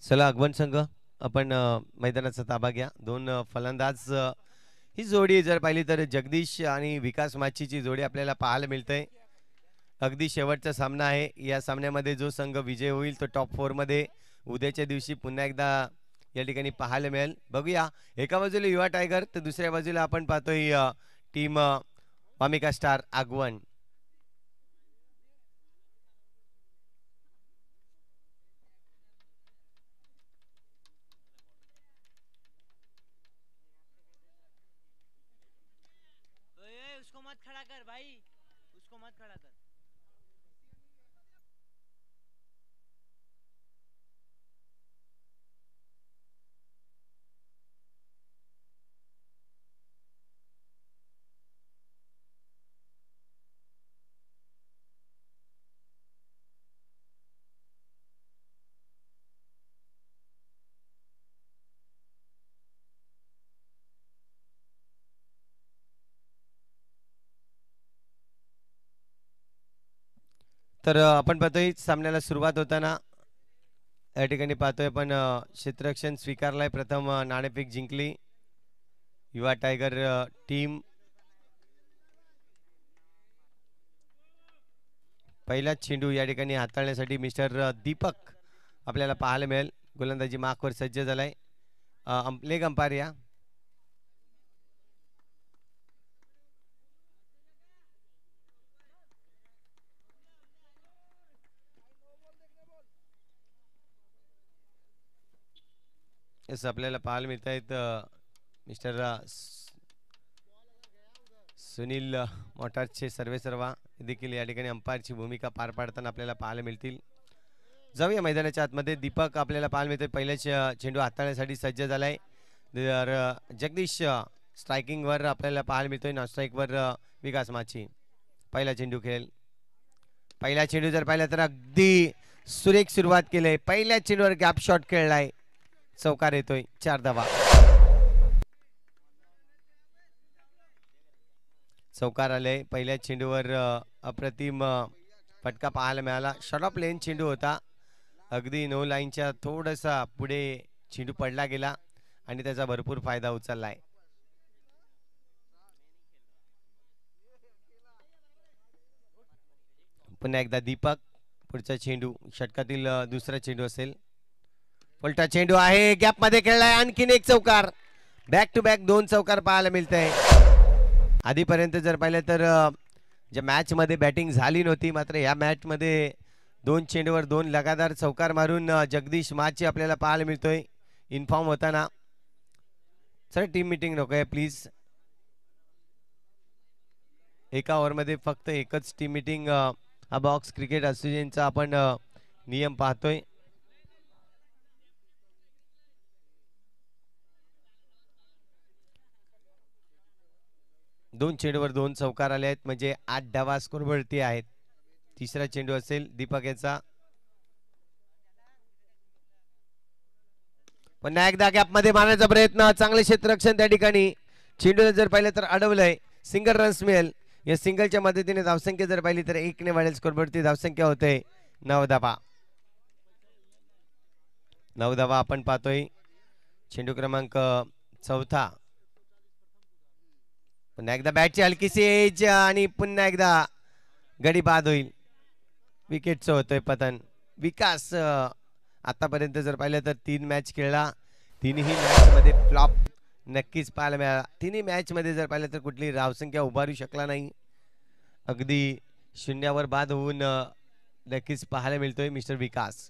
चला अगवन संघ आपण मैदानाचा ताबा घ्या. दोन फलंदाज ही जोडी जर पाहिली तर जगदीश आणि विकास माचीची जोडी आपल्याला पाहायला मिळते. अगदी शेवटचा सामना आहे. या सामन्यामध्ये जो संघ विजय होईल तो टॉप 4 मध्ये उद्याच्या दिवशी पुन्हा एकदा या ठिकाणी पाहायला मिळेल. बघूया, एका बाजूला युवा टायगर तर दुसऱ्या बाजूला आपण पाहतोय टीम वामिका स्टार आगवण. उसको मत खड़ा कर भाई, उसको मत खड़ा कर. तर आपण पाहतोय सामन्याला सुरुवात होताना या ठिकाणी पाहतोय आपण क्षेत्ररक्षण स्वीकारलाय. प्रथम नाणेफेक जिंकली युवा टायगर टीम. पहिला चेंडू या ठिकाणी हाताळण्यासाठी मिस्टर दीपक आपल्याला पाहायला मिळेल. गोलंदाजी मार्कवर सज्ज झालाय. लेग अंपायर या. येस, आपल्याला पाहायला मिळत आहेत मिस्टर सुनील मोटारचे सर्वेसर्वा देखील या ठिकाणी अंपायरची भूमिका पार पाडताना आपल्याला पाहायला मिळतील. जाऊया मैदानाच्या आतमध्ये. दीपक आपल्याला पाहायला मिळते पहिल्या चेंडू हाताळण्यासाठी सज्ज झालाय. तर जगदीश स्ट्रायकिंगवर आपल्याला पाहायला मिळतोय. नॉन स्ट्राईकवर विकास माची. पहिला चेंडू खेळ. पहिला चेंडू जर पाहिला तर अगदी सुरेख सुरुवात केली. पहिल्या चेंडूवर गॅप शॉट खेळलाय. चौकार येतोय. 4 धावा. चौकार आले. पहिल्या चेंडूवर अप्रतिम फटका पाहायला मिळाला. शॉर्ट ऑफ लेन चेंडू होता. अगदी नो लाईनच्या थोडासा पुढे चेंडू पडला गेला आणि त्याचा भरपूर फायदा उचललाय. पुन्हा एकदा दीपक. पुढचा चेंडू षटकातील दुसरा चेंडू असेल. उलटा चेंडू आहे. गॅप मध्ये खेळलाय. आणखीन एक चौकार. बॅक टू बॅक 2 चौकार पाहायला मिळतंय. आधीपर्यंत जर पाहिलं तर ज्या मॅच मध्ये बॅटिंग झाली नव्हती, मात्र या मॅच मध्ये 2 चेंडूवर 2 लगातार चौकार मारून जगदीश माची आपल्याला पाहायला मिळतोय इन्फॉर्म होताना. सर टीम मीटिंग नकोय प्लीज. एका ओव्हरमध्ये फक्त एकच टीम मीटिंग हा बॉक्स क्रिकेट असोसिएशनचा आपण नियम पाहतोय. दोन चेंडूवर 2 चौकार आले आहेत म्हणजे 8 धावा स्कोरवरती आहेत. तिसरा चेंडू असेल दीपक याचा. पुन्हा एकदा गॅप मध्ये मारण्याचा प्रयत्न. चांगले क्षेत्ररक्षण त्या ठिकाणी. चेंडूला जर पाहिलं तर अडवलंय. सिंगल रन्स मिळेल. या सिंगलच्या मदतीने धावसंख्या जर पाहिली तर 1 ने वाढेल. स्कोरवरती धावसंख्या होते 9 धावा. 9 धावा आपण पाहतोय. चेंडू क्रमांक 4. पुन्हा एकदा बॅटची हलकीशी एज आणि पुन्हा एकदा गडी बाद होईल. विकेटचं होतोय पतन. विकास आतापर्यंत जर पाहिलं तर 3 मॅच खेळला. तिन्ही मॅच मध्ये फ्लॉप नक्कीच पाहायला मिळाला. तिन्ही मॅच मध्ये जर पाहिलं तर कुठली धावसंख्या उभारू शकला नाही. अगदी शून्यावर बाद होऊन नक्कीच पाहायला मिळतोय मिस्टर विकास.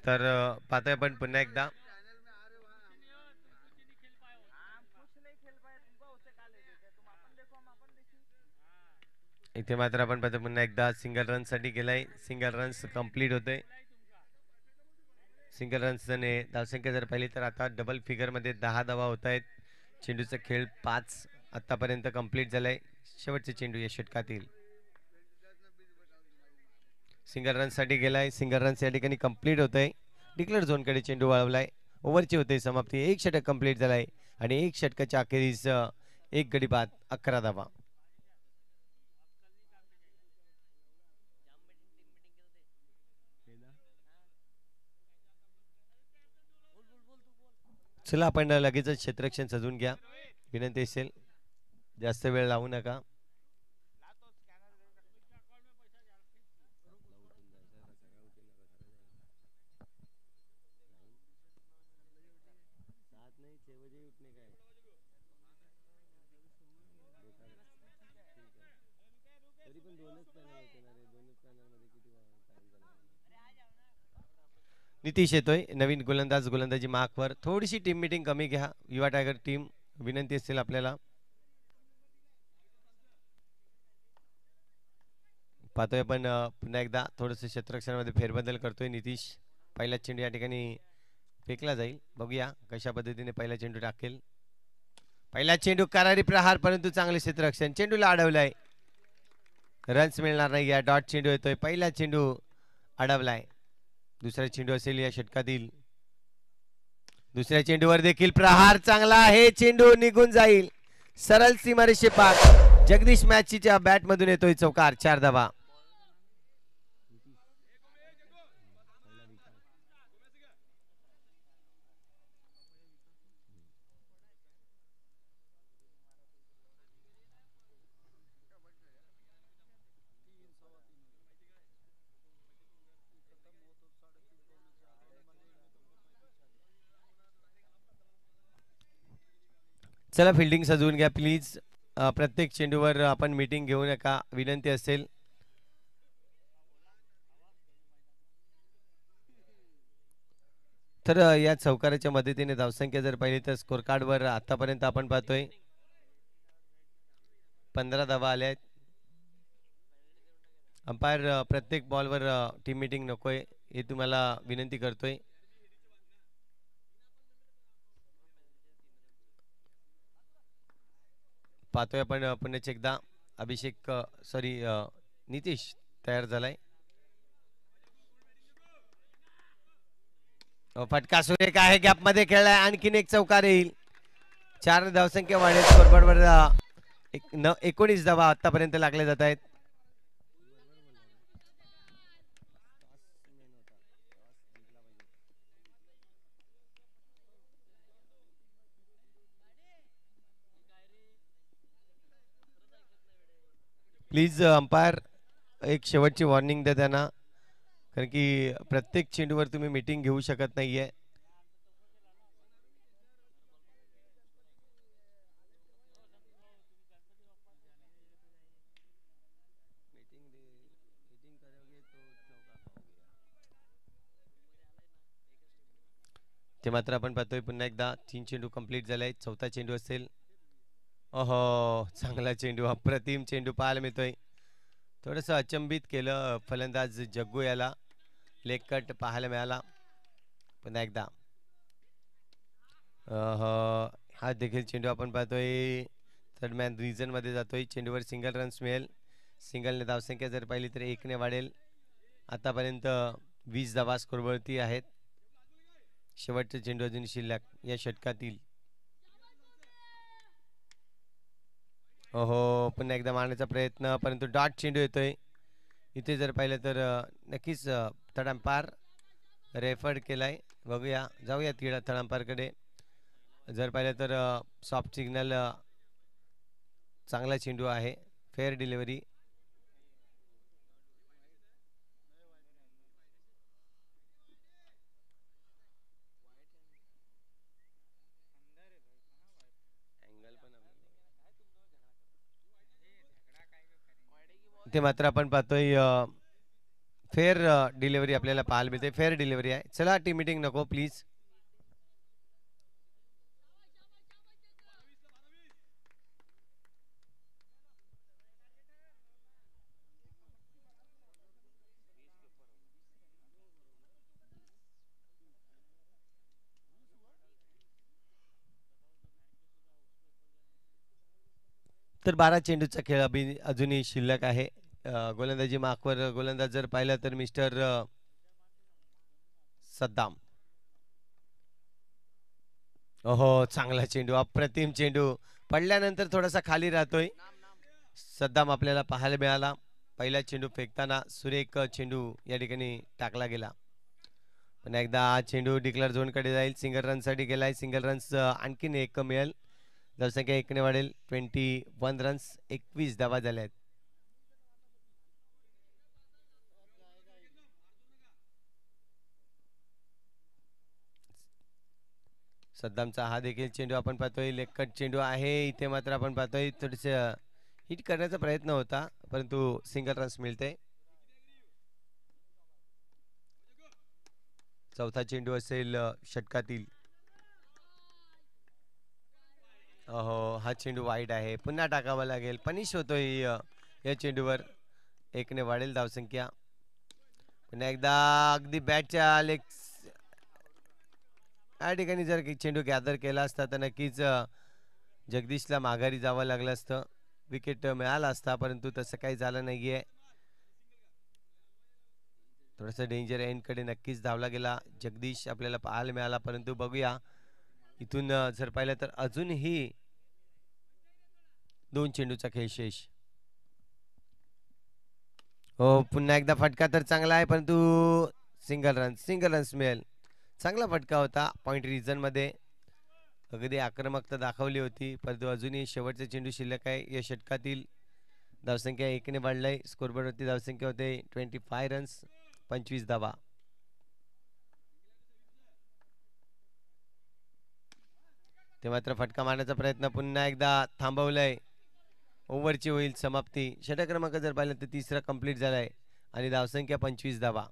तर पाहतोय आपण पुन्हा एकदा. इथे मात्र आपण पाहतो पुन्हा एकदा सिंगल रन साठी गेलाय. सिंगल रन्स कंप्लीट होते. सिंगल रन्सने धावसंख्या जर पाहिली तर आता डबल फिगर मध्ये 10 धावा होत आहेत. चेंडूचा खेळ 5 आतापर्यंत कंप्लीट झालाय. शेवटचे चेंडू या षटकातील. सिंगल रन साठी गेलाय. सिंगल रन या ठिकाणी कंप्लीट होत आहे. डिक्लेअर झोनकडे चेंडू वळवलाय. ओव्हरची होते समाप्ती. एक षटक कंप्लीट झालाय आणि एक षटकाच्या अखेरीस एक गडी बाद 11 धावा. चला आपण लगेचच क्षेत्ररक्षण सजवून घ्या. विनंती असेल जास्त वेळ लावू नका. नितीश येतोय. नवीन गोलंदाजी मार्कवर. थोडीशी टीम मीटिंग कमी घ्या. युवा टायगर टीम विनंती असेल आपल्याला. पाहतोय आपण पुन्हा एकदा थोडंसं क्षेत्ररक्षणामध्ये फेरबदल करतोय नितीश. पहिला चेंडू या ठिकाणी फेकला जाईल. बघूया कशा पद्धतीने पहिला चेंडू टाकेल. पहिला चेंडू करारी प्रहार परंतु चांगले क्षेत्ररक्षण. चेंडूला अडवलाय. रन्स मिळणार नाही. या डॉट चेंडू येतोय. पहिला चेंडू अडवलाय. दुसरा चेंडू असेल या षटकातील. दुसऱ्या चेंडूवर देखील प्रहार चांगला आहे. चेंडू निघून जाईल. सरळ सीमारेषे पार. जगदीश मॅचीच्या बॅट मधून येतोय चौकार. 4 धावा. चला फिल्डिंग सजवून घ्या प्लीज. प्रत्येक चेंडूवर आपण मीटिंग घेऊ नका विनंती असेल. तर या चौकाराच्या मदतीने धावसंख्या जर पाहिली तर स्कोर कार्डवर आतापर्यंत आपण पाहतोय 15 धावा आल्या आहेत. अंपायर प्रत्येक बॉलवर टीम मीटिंग नकोय हे तुम्हाला विनंती करतोय. पाहतोय आपण पुन्हा एकदा अभिषेक सॉरी नितीश तयार झालाय. फटका सुरेख आहे. गॅप मध्ये खेळलाय. आणखीन एक चौकार येईल. 4 धावसंख्या वाढेल. स्कोरबोर्डवर 19 धावा आतापर्यंत लागले जात आहेत. प्लीज अंपायर एक शेवटची वॉर्निंग द्या त्यांना. कारण की प्रत्येक चेंडूवर तुम्ही मीटिंग घेऊ शकत नाहीये. ते मात्र आपण पाहतोय पुन्हा एकदा 3 चेंडू कंप्लीट झाले. चौथा चेंडू असेल. ओहो चांगला चेंडू. अप्रतिम चेंडू पाहायला मिळतोय. थोडंसं अचंबित केलं फलंदाज जग्गू याला. लेग कट पाहायला मिळाला. पुन्हा एकदा हा देखील चेंडू आपण पाहतोय थर्ड मॅन रिजन मध्ये जातोय. चेंडूवर सिंगल रन्स मिळेल. सिंगलने धावसंख्या जर पाहिली तर 1 ने वाढेल. आतापर्यंत 20 धावा स्कोरवरती आहेत. शेवटचे चेंडू अजून शिल्लक या षटकातील. ओहो पुन्हा एकदा मारण्याचा प्रयत्न परंतु डॉट चेंडू येतोय. इथे जर पाहिलं तर नक्कीच तडांपार रेफर्ड केलाय. बघूया जाऊया तडांपारकडे. जर पाहिलं तर सॉफ्ट सिग्नल चांगला चेंडू आहे. Fair delivery. ते मात्र आपण पाहतोय फेअर डिलिव्हरी आपल्याला पाहायला मिळते. फेअर डिलिव्हरी आहे. चला टीम मीटिंग नको प्लीज. तर 12 चेंडूचा खेळ अजूनही शिल्लक आहे. गोलंदाजी मार्कवर गोलंदाज जर पाहिलं तर मिस्टर सद्दाम. ओहो, चांगला चेंडू, अप्रतिम चेंडू. पडल्यानंतर थोडासा खाली राहतोय. सद्दाम आपल्याला पाहायला मिळाला. पहिला चेंडू फेकताना सुरेख चेंडू या ठिकाणी टाकला गेला. पण एकदा हा चेंडू डिक्लेअर झोनकडे जाईल. सिंगल रनसाठी गेलाय. सिंगल रन्स आणखीन एक मिळेल. धावसंख्या 1 ने वाढेल. 21 रन्स, 21 धावा झाल्या आहेत. सद्दामचा हा देखील चेंडू आपण पाहतोय. लेगकट चेंडू आहे. इथे मात्र आपण पाहतोय थोडेसे हिट करण्याचा प्रयत्न होता, परंतु सिंगल रन्स मिळते. चौथा चेंडू असेल षटकातील. अहो, हा चेंडू वाईट आहे. पुन्हा टाकावा लागेल. पनिश होतोय या चेंडूवर. 1 ने वाढेल धावसंख्या. पुन्हा एकदा अगदी बॅटच्या लेग या ठिकाणी जर चेंडू गॅदर केला असता तर नक्कीच जगदीशला माघारी जावं लागलं असतं. विकेट मिळाला असता, परंतु तसं काही झालं नाहीये. थोडंसं डेंजर एंडकडे नक्कीच धावला गेला. जगदीश आपल्याला पाहायला मिळाला, परंतु बघूया इथून जर पाहिलं तर अजूनही 2 चेंडूचा खेळ शेष. हो, पुन्हा एकदा फटका तर चांगला आहे, परंतु सिंगल रन्स मिळेल. चांगला फटका होता. पॉइंट रिजन मध्ये अगदी आक्रमकता दाखवली होती, परंतु अजूनही शेवटचा चेंडू शिल्लक आहे. या षटकातील धावसंख्या 1 ने वाढलाय. स्कोरबोर्डवरती धावसंख्या होते 25 रन्स, 25 धावा. ते मात्र फटका मारण्याचा प्रयत्न पुन्हा एकदा थांबवलाय. ओव्हरची होईल समाप्ती. षटक क्रमांक जर पाहिलं तर तिसरा कंप्लीट झालाय आणि धावसंख्या 25 धावा.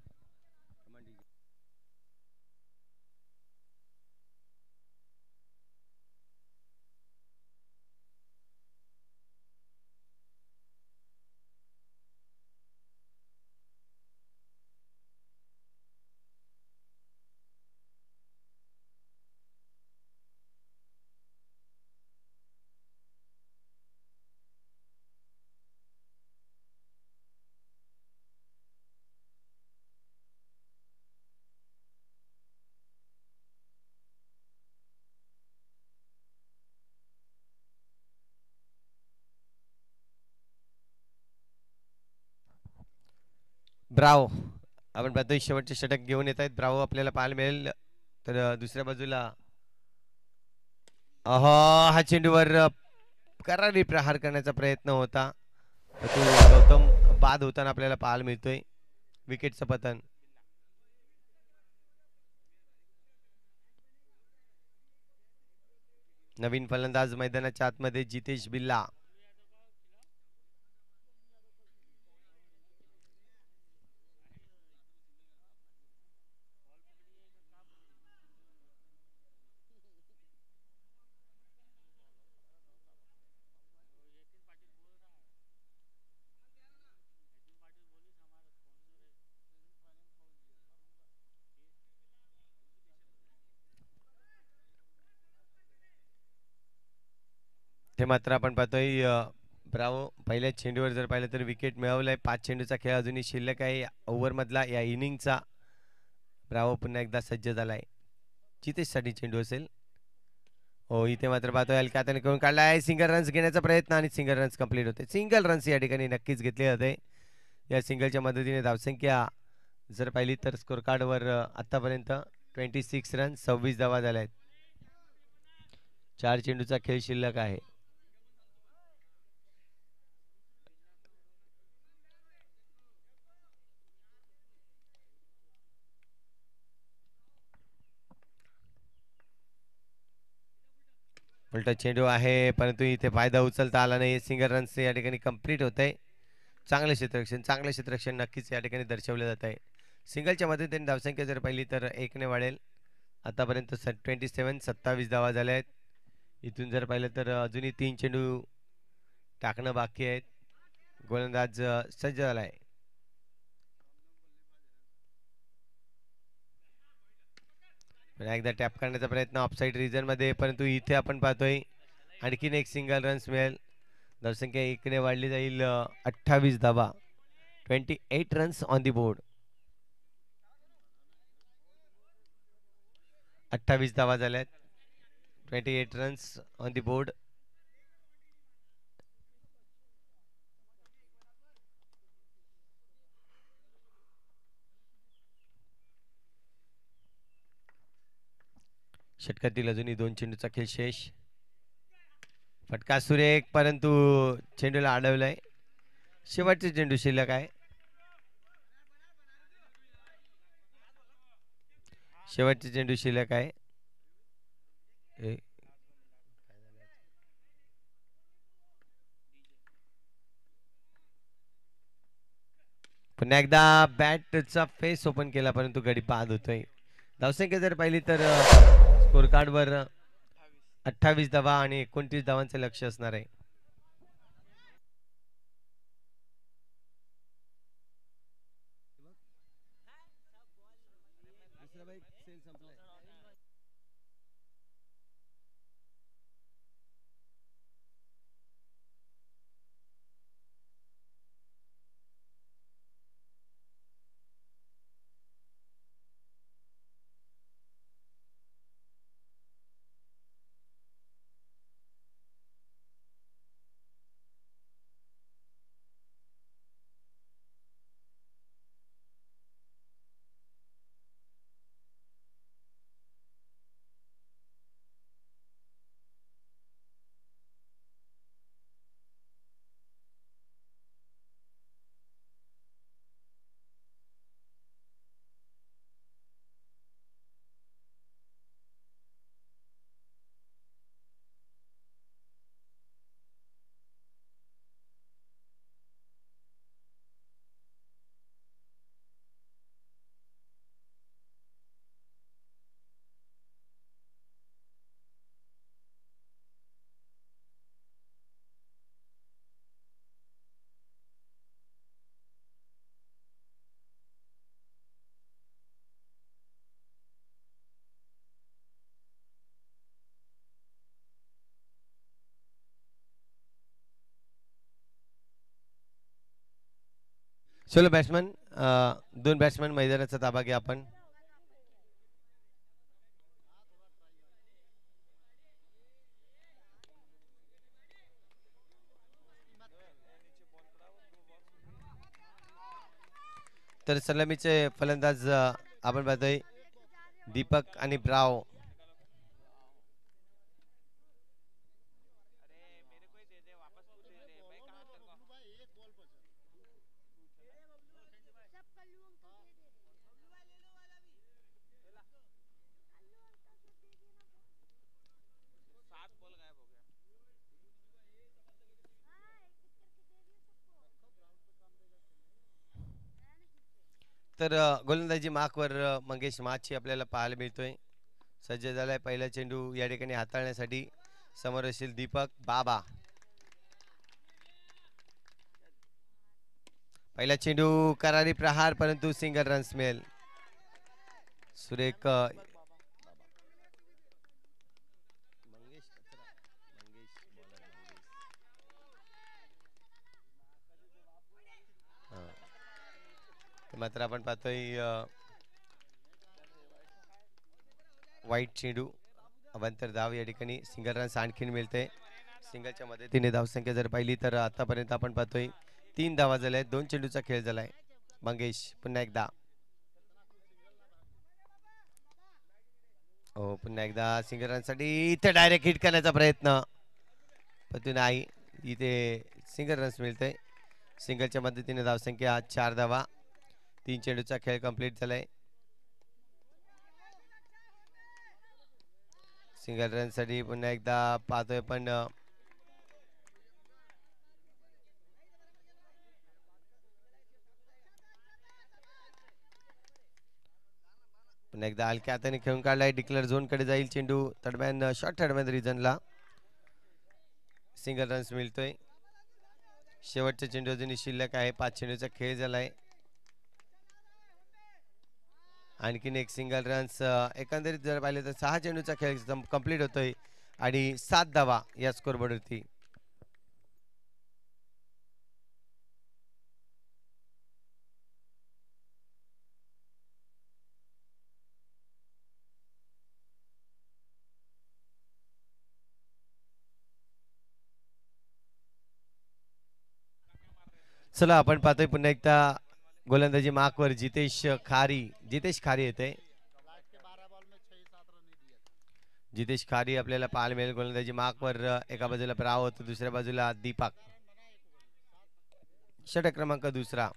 ब्रावो, आपण पाहतोय शेवटचे षटक घेऊन येत आहेत. ब्रावो आपल्याला पाहायला मिळेल. तर दुसऱ्या बाजूला हा चेंडूवर करारी प्रहार करण्याचा प्रयत्न होता, तो गौतम बाद होताना आपल्याला पाहायला मिळतोय. विकेटचं पतन. नवीन फलंदाज मैदानाच्या आतमध्ये जितेश बिल्ला. ते मात्र आपण पाहतोय ब्रावो पहिल्या चेंडूवर जर पाहिलं तर विकेट मिळवलंय. 5 चेंडूचा खेळ अजूनही शिल्लक आहे ओव्हर मधला या इनिंगचा. ब्रावो पुन्हा एकदा सज्ज झालाय. जितेशसाठी चेंडू असेल. हो, इथे मात्र पाहतोय हलक्या हाताने करून काढला आहे. सिंगल रन्स घेण्याचा प्रयत्न आणि सिंगल रन्स कंप्लीट होते. सिंगल रन्स या ठिकाणी नक्कीच घेतले जाते. या सिंगलच्या मदतीने धावसंख्या जर पाहिली तर स्कोर कार्डवर आतापर्यंत 26 रन, 26 धावा झाल्या आहेत. 4 चेंडूचा खेळ शिल्लक आहे. उलटा चेंडू आहे, परंतु इथे फायदा उचलता आला नाही. सिंगल रन्स या ठिकाणी कंप्लीट होत आहे. चांगलं क्षेत्ररक्षण नक्कीच या ठिकाणी दर्शवलं जात आहे. सिंगलच्या मदतीने धावसंख्या जर पाहिली तर 1 ने वाढेल. आतापर्यंत 27 धावा झाल्या आहेत. इथून जर पाहिलं तर अजूनही 3 चेंडू टाकणं बाकी आहेत. गोलंदाज सज्ज झाला आहे. एकदा टॅप करण्याचा प्रयत्न ऑफसाईड रिजन मध्ये, परंतु इथे आपण पाहतोय आणखीन एक सिंगल रन्स मिळेल. धावसंख्या इकडे वाढली जाईल 28 धावा. 28 रन्स ऑन दी बोर्ड. 28 धावा झाल्यात. 28 रन्स ऑन दी बोर्ड. षटकातील अजूनही 2 चेंडूचा खेळ शेष. फटका सुरेख, परंतु चेंडूला अडवलाय. शेवटचे चेंडू शिल्लक आहे. शेवटचे चेंडू शिल्लक आहे. पुन्हा एकदा बॅटचा फेस ओपन केला, परंतु गडी बाद होतोय. धावसंख्या जर पाहिली तर स्कोर कार्डवर 28 धावा आणि 29 धावांचं लक्ष असणार आहे. चलो बॅट्समन, 2 बॅट्समन मैदानाचा ताबा घ्या आपण. तर सलामीचे फलंदाज आपण पाहतोय दीपक आणि ब्राव. तर गोलंदाजी मार्कवर मंगेश माची आपल्याला पाहायला मिळतोय. सज्ज झालाय पहिला चेंडू या ठिकाणी हाताळण्यासाठी. समोर असेल दीपक बाबा. पहिला चेंडू करारी प्रहार, परंतु सिंगल रन्स मिळेल. सुरेख मात्र आपण पाहतोय वाईट चेंडू. अवांतर धाव या ठिकाणी. सिंगल रन्स आणखीन मिळते. सिंगलच्या मदतीने धावसंख्या जर पाहिली तर आतापर्यंत आपण पाहतोय 3 धावा झाल्या. 2 चेंडूचा खेळ झालाय. मंगेश पुन्हा एकदा. हो, पुन्हा एकदा सिंगल रनसाठी इथे डायरेक्ट हिट करण्याचा प्रयत्न, पण नाही. इथे सिंगल रन्स मिळते. सिंगलच्या मदतीने धावसंख्या 4 धावा. 3 चेंडूचा खेळ कंप्लीट झालाय. सिंगल रन साठी पुन्हा एकदा पाहतोय, पण पुन्हा एकदा हलक्या हाताने खेळून काढलाय. डिक्लेअर झोन कडे जाईल चेंडू. तडम्यान शॉर्ट तडम्यान रिजनला सिंगल रन्स मिळतोय. शेवटचे चेंडू अजूनही शिल्लक आहे. 5 चेंडूचा खेळ झालाय. आणखीन एक सिंगल रन्स. एकंदरीत जर पाहिले तर 6 चेंडूचा खेळ कंप्लीट होतोय आणि 7 धावा या स्कोर बोर्डवरती. चला आपण पाहतोय पुन्हा एकदा गोलंदाजी मार्कवर जितेश खारी येते. जितेश खारी आपल्याला पाहायला मिळेल गोलंदाजी मार्कवर. एका बाजूला ब्रावो तर दुसऱ्या बाजूला दीपक. षटक क्रमांक दुसरा.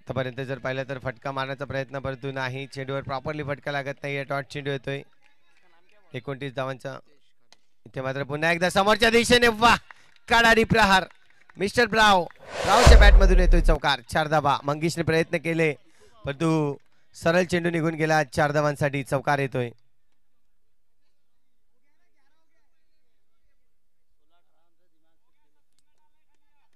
आतापर्यंत जर पाहिलं तर फटका मारण्याचा प्रयत्न परंतु नाही. चेंडूवर प्रॉपरली फटका लागत नाही. डॉट चेंडू येतोय 29 धावांचा. इथे मात्र पुन्हा एकदा समोरच्या दिशेने वा काढाडी प्रहार. मिस्टर ब्रावच्या बॅट मधून येतोय चौकार. 4 धावा. मंगेशने प्रयत्न केले परंतु सरळ चेंडू निघून गेला. 4 धावांसाठी चौकार येतोय.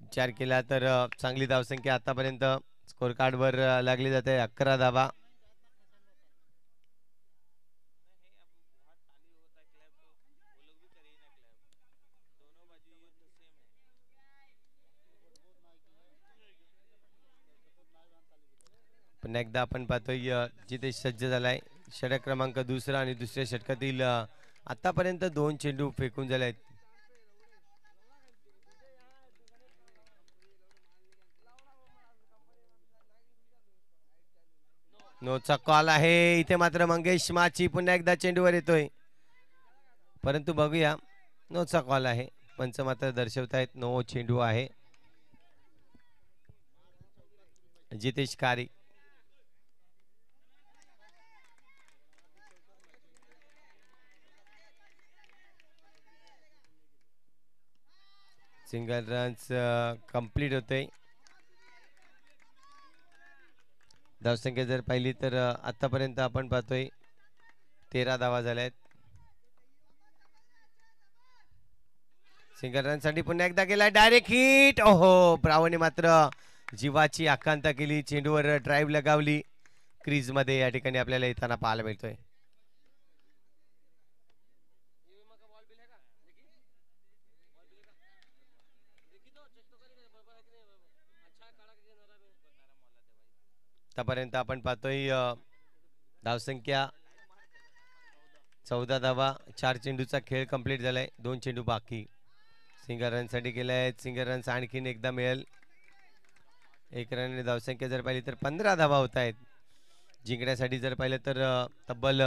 विचार केला तर चांगली धावसंख्या आतापर्यंत स्कोर कार्ड वर लागली जाते. 11 धावा. पुन्हा एकदा आपण पाहतोय जिथे सज्ज झालाय. षटक क्रमांक दुसरा आणि दुसऱ्या षटकातील आतापर्यंत 2 चेंडू फेकून झाले आहेत. नोचा कॉल आहे. इथे मात्र मंगेश माची पुन्हा एकदा चेंडूवर येतोय परंतु बघूया. नोचा कॉल आहे. पंच मात्र दर्शवतायत नो चेंडू आहे. जितेश खारी. सिंगल रन्स कंप्लीट होते. धावसंख्या जर पाहिली तर आतापर्यंत आपण पाहतोय 13 धावा झाल्यात. सिंगल रन साठी पुन्हा एकदा गेला डायरेक्ट हिट. ओहो ब्रावोने मात्र जीवाची आकांक्षा केली. चेंडूवर ड्राईव्ह लगावली. क्रीज मध्ये या ठिकाणी आपल्याला येताना पाहायला मिळतोय. आतापर्यंत आपण पाहतोय धावसंख्या 14 धावा. 4 चेंडूचा खेळ कंप्लीट झालाय. 2 चेंडू बाकी. सिंगल रन साठी गेलाय. सिंगल रन्स आणखीन एकदा मिळेल. 1 रन धावसंख्या जर पाहिली तर 15 धावा होत आहेत. जिंकण्यासाठी जर पाहिलं तर तब्बल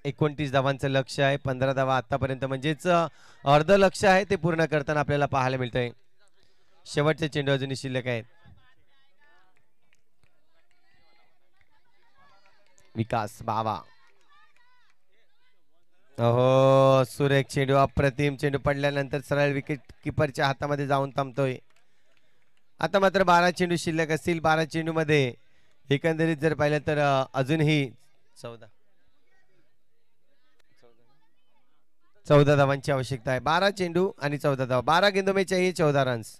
29 धावांचं लक्ष आहे. 15 धावा आतापर्यंत म्हणजेच अर्ध लक्ष आहे ते पूर्ण करताना आपल्याला पाहायला मिळतंय. शेवटचे चेंडू अजूनही शिल्लक आहेत. विकास बावा. हो सुरेख चेंडू. अप्रतिम चेंडू पडल्यानंतर सरळ विकेट किपरच्या हातामध्ये जाऊन थांबतोय. आता मात्र 12 चेंडू शिल्लक असतील. 12 चेंडू मध्ये एकंदरीत जर पाहिलं तर अजूनही 14 धावांची आवश्यकता आहे. 12 चेंडू आणि 14 धावा. 12 गेंदों में चाहिए 14 रन्स.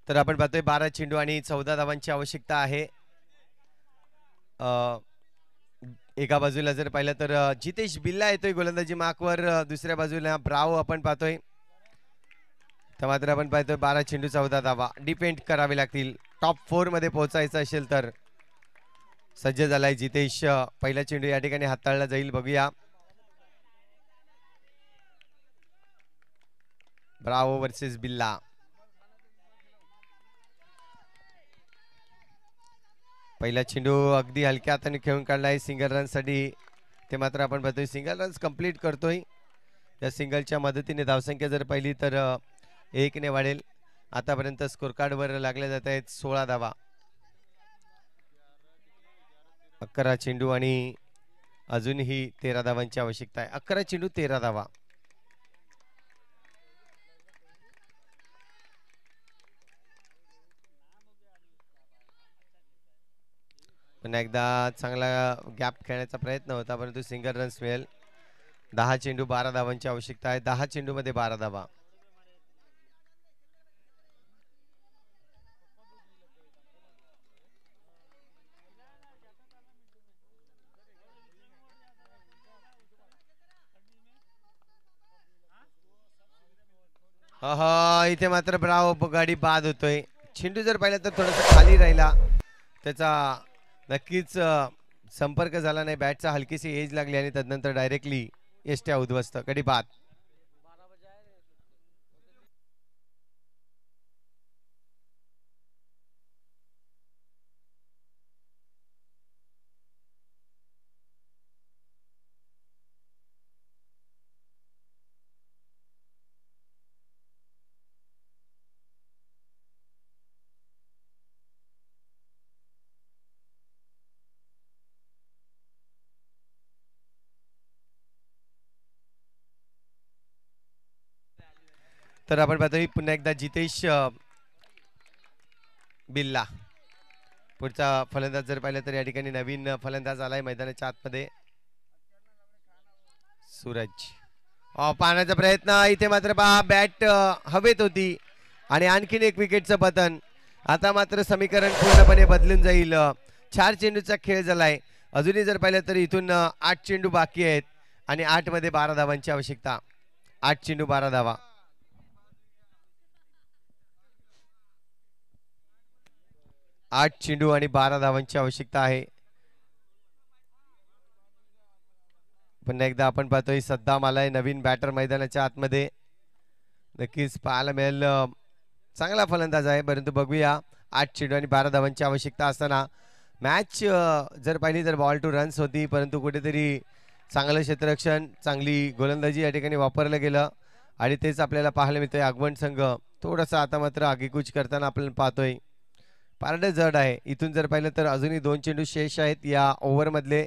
तर आपण पाहतोय 12 चेंडू आणि 14 धावांची आवश्यकता आहे. एका बाजूला जर पाहिलं तर जितेश बिल्ला येतोय गोलंदाजी मार्कवर. दुसऱ्या बाजूला ब्रावो आपण पाहतोय. तर मात्र आपण पाहतोय 12 चेंडू 14 धावा. डिपेंड करावे लागतील. टॉप 4 मध्ये पोहोचायचं असेल तर. सज्ज झालाय जितेश. पहिला चेंडू या ठिकाणी हाताळला जाईल. बघूया. ब्रावो वर्सेस बिल्ला. पहिला चेंडू अगदी हलक्या हाताने खेळून काढलाय सिंगल रन साठी. ते मात्र आपण पाहतोय सिंगल रन्स कंप्लीट करतोय. या सिंगलच्या मदतीने धावसंख्या जर पाहिली तर 1 ने वाढेल. आतापर्यंत स्कोर कार्ड वर लागले जात आहेत 16 धावा. 11 चेंडू आणि अजूनही 13 धावांची आवश्यकता आहे. 11 चेंडू 13 धावा. पुन्हा एकदा चांगला गॅप खेळण्याचा प्रयत्न होता परंतु सिंगल रन्स मिळेल. 10 चेंडू 12 धावांची आवश्यकता आहे. 10 चेंडू मध्ये 12 धावा. हा इथे मात्र ब्रावो गाडी बाद होतोय. चेंडू जर पाहिला तर थोडासा खाली राहिला, त्याचा नक्कीच संपर्क झाला नाही, बॅटचा हलकीशी एज लागली आणि तदनंतर डायरेक्टली एसट्या उद्ध्वस्त, गडी बाद. तर आपण पाहतोय पुन्हा एकदा जितेश बिल्ला पुढचा फलंदाज जर पाहिलं तर या ठिकाणी नवीन फलंदाज आलाय मैदानाच्या आतमध्ये, सूरज. पाहण्याचा प्रयत्न, इथे मात्र पहा बॅट हवेत होती आणि आणखीन एक विकेटचं पतन. आता मात्र समीकरण पूर्णपणे बदलून जाईल. 4 चेंडूचा खेळ झालाय. अजूनही जर पाहिलं तर इथून 8 चेंडू बाकी आहेत आणि 8 मध्ये 12 धावांची आवश्यकता. 8 चेंडू 12 धावा. 8 चेंडू आणि 12 धावांची आवश्यकता आहे. पुन्हा एकदा आपण पाहतोय सद्दाम आलाय, नवीन बॅटर मैदानाच्या आतमध्ये. नक्कीच पाहायला मिळेल, चांगला फलंदाज आहे, परंतु बघूया. 8 चेंडू आणि 12 धावांची आवश्यकता असताना मॅच जर पाहिली तर बॉल टू रन्स होती, परंतु कुठेतरी चांगलं क्षेत्ररक्षण, चांगली गोलंदाजी या ठिकाणी वापरलं गेलं आणि तेच आपल्याला पाहायला मिळतंय. आगवण संघ थोडासा आता मात्र आगीकूच करताना आपण पाहतोय. पारडे जड आहे. इथून जर पाहिलं तर अजूनही 2 चेंडू शेष आहेत या ओव्हरमधले.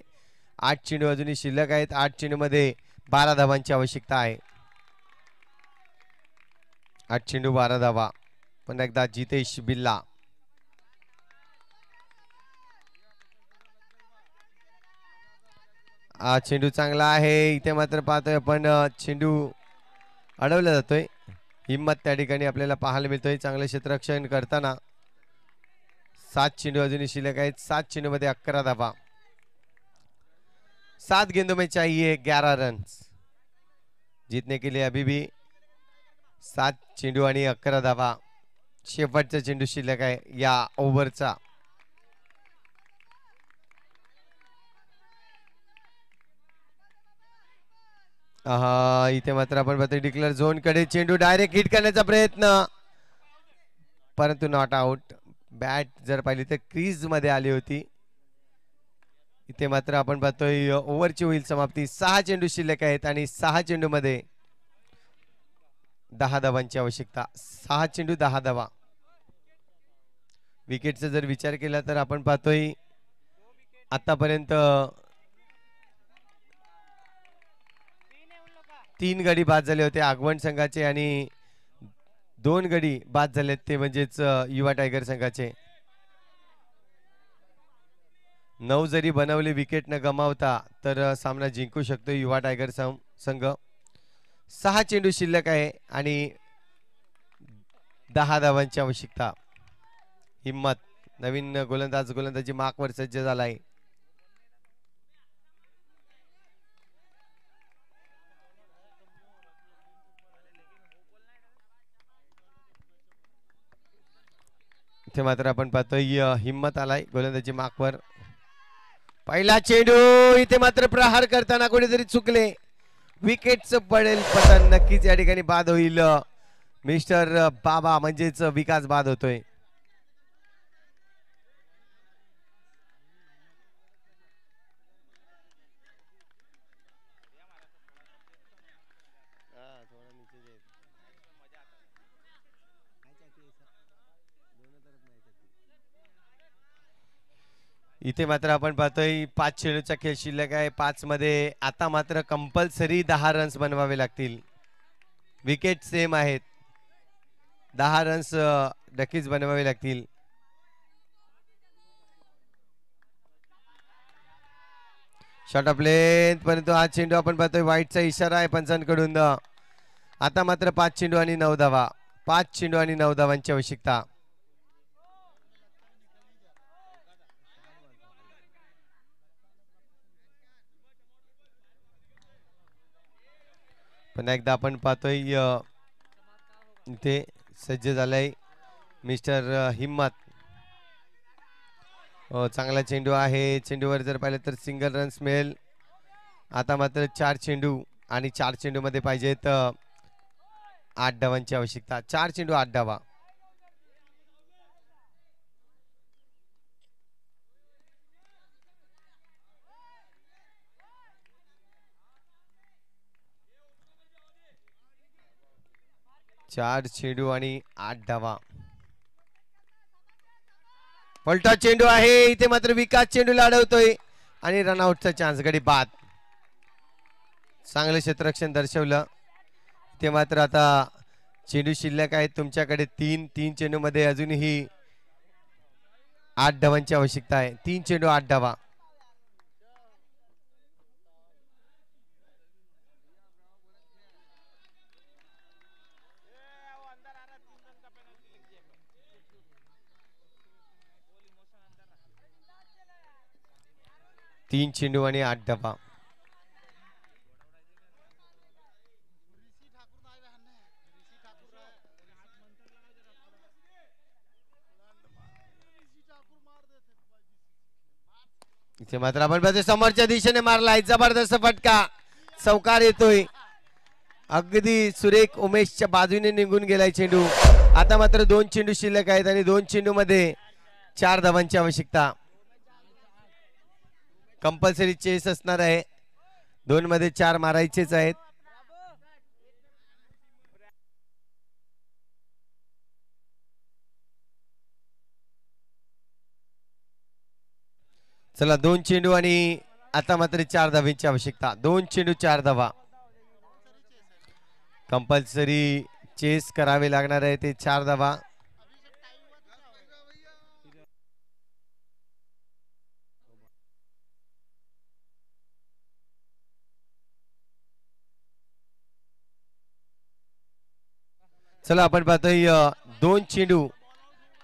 8 चेंडू अजूनही शिल्लक आहेत. 8 चेंडूमध्ये 12 धावांची आवश्यकता आहे. 8 चेंडू 12 धावा. पुन्हा एकदा जितेश बिल्ला. हा चेंडू चांगला आहे. इथे मात्र पाहतोय आपण चेंडू अडवला जातोय. हिम्मत त्या ठिकाणी आपल्याला पाहायला मिळतोय, चांगलं क्षेत्ररक्षण करताना. 7 चेंडू अजूनही शिल्लक आहेत. 7 चेंडू मध्ये 11 धावा. 7 गेंदों में चाहिए 11 रन जीतने के लिए. अभी भी 7 चेंडू आणि 11 धावा. शेवटचा चेंडू शिल्लक आहे या ओव्हरचा. इथे मात्र आपण पाहतोय डिक्लेअर झोन कडे चेंडू डायरेक्ट हिट करण्याचा प्रयत्न, परंतु नॉट आउट. बॅट जर पाहिली तर क्रीज मध्ये आली होती. इथे मात्र आपण पाहतोय ओव्हरची होईल समाप्ती. 6 चेंडू शिल्लक आहेत आणि 6 चेंडू मध्ये 10 धावांची आवश्यकता. 6 चेंडू 10 धावा. विकेटचा जर विचार केला तर आपण पाहतोय आतापर्यंत 3 गडी बाद झाले होते आगवण संघाचे आणि 2 गडी बाद झालेत ते म्हणजेच युवा टायगर संघाचे. 9 जरी बनवले विकेट न गमावता तर सामना जिंकू शकतो युवा टायगर संघ. 6 चेंडू शिल्लक आहे आणि 10 धावांची आवश्यकता. हिम्मत नवीन गोलंदाजी मार्कवर सज्ज झालाय. इथे मात्र आपण पाहतोय हिम्मत आलाय गोलंदाजी मार्कवर. पहिला चेंडू, इथे मात्र प्रहार करताना कुठेतरी चुकले. विकेटचं पडेल पतन. नक्कीच या ठिकाणी बाद होईल. मिस्टर बाबा म्हणजेच विकास बाद होतोय. इथे मात्र आपण पाहतोय 5 चेंडूचा खेळ शिल्लक आहे. 5 मध्ये आता मात्र कंपल्सरी 10 रन्स बनवावे लागतील. विकेट सेम आहेत. 10 रन्स नक्कीच बनवावे लागतील. शॉट ऑफ लेंथ, परंतु हा चेंडू आपण पाहतोय वाईटचा इशारा आहे पंचांकडून. आता मात्र 5 चेंडू आणि 9 धावा. 5 चेंडू आणि 9 धावांची आवश्यकता. पुन्हा एकदा आपण पाहतोय इथे सज्ज झालाय मिस्टर हिम्मत. चांगला चेंडू आहे. चेंडूवर जर पाहिलं तर सिंगल रन्स मिळेल. आता मात्र 4 चेंडू आणि 4 चेंडू मध्ये पाहिजेत 8 धावांची आवश्यकता. 4 चेंडू 8 धावा. चार चेंडू आणि 8 धावा. पलटा चेंडू आहे. इथे मात्र विकास चेंडूला अडवतोय आणि रनआउटचा चान्स. गडी बाद. चांगलं क्षेत्ररक्षण दर्शवलं. ते मात्र आता चेंडू शिल्लक आहेत तुमच्याकडे 3 चेंडू मध्ये अजूनही 8 धावांची आवश्यकता आहे. 3 चेंडू 8 धावा. तीन चेंडू आणि 8 धावा. इथे मात्र आपण समोरच्या दिशेने मारलाय. जबरदस्त फटका. चौकार येतोय. अगदी सुरेख उमेशच्या बाजूने निघून गेलाय चेंडू. आता मात्र 2 चेंडू शिल्लक आहेत आणि 2 चेंडू मध्ये 4 धावांची आवश्यकता. कंपल्सरी चेस असणार आहे. 2 मध्ये 4 मारायचेच आहेत. चला 2 चेंडू आणि आता मात्र 4 धावांची आवश्यकता. 2 चेंडू 4 धावा. कंपल्सरी चेस करावे लागणार आहे ते 4 धावा. चला आपण पाहतोय 2 चेंडू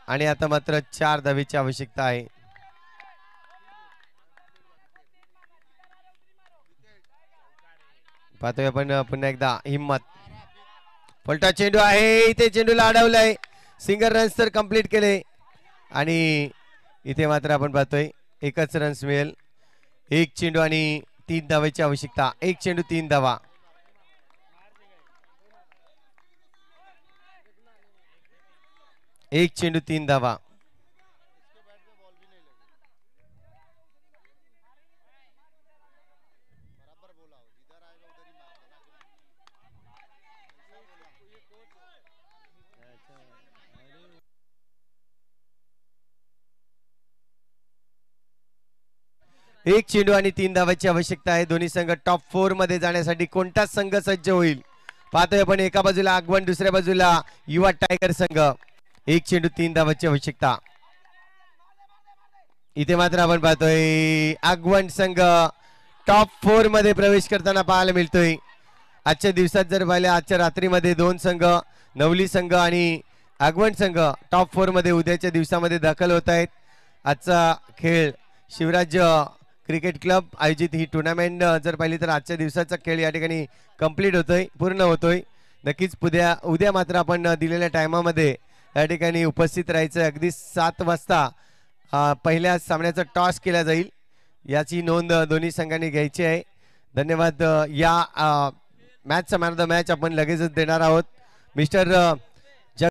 आणि आता मात्र 4 धावेची आवश्यकता आहे. पाहतोय आपण पुन्हा एकदा हिम्मत. पलटा चेंडू आहे. इथे चेंडूला अडवलंय. सिंगल रन्स तर कंप्लीट केले आणि इथे मात्र आपण पाहतोय एकच रन्स मिळेल. 1 चेंडू आणि 3 धावेची आवश्यकता. 1 चेंडू 3 धावा. एक चेंडू 3 धावा. एक चेंडू आणि 3 धावांची आवश्यकता आहे. दोन्ही संघ टॉप 4 मध्ये जाण्यासाठी कोणता संघ सज्ज होईल पाहतोय आपण. एका बाजूला आगवण, दुसऱ्या बाजूला युवा टायगर संघ. 1 चेंडू 3 धावांची आवश्यकता. इथे मात्र आपण पाहतोय आगवण संघ टॉप 4 मध्ये प्रवेश करताना पाहायला मिळतोय. आजच्या दिवसात जर पाहिलं, आजच्या रात्रीमध्ये 2 संघ नवली संघ आणि आगवण संघ टॉप 4 मध्ये उद्याच्या दिवसामध्ये दाखल होत आहेत. आजचा खेळ शिवराज्य क्रिकेट क्लब आयोजित ही टुर्नामेंट जर पाहिली तर आजच्या दिवसाचा खेळ या ठिकाणी कंप्लीट होतोय, पूर्ण होतोय. नक्कीच उद्या मात्र आपण दिलेल्या टायमामध्ये या ठिकाणी उपस्थित राहायचं. अगदी 7 वाजता पहिल्या सामन्याचा टॉस केला जाईल. याची नोंद दोन्ही संघांनी घ्यायची आहे. धन्यवाद. या मॅचचा मॅन ऑफ द मॅच आपण लगेचच देणार आहोत. मिस्टर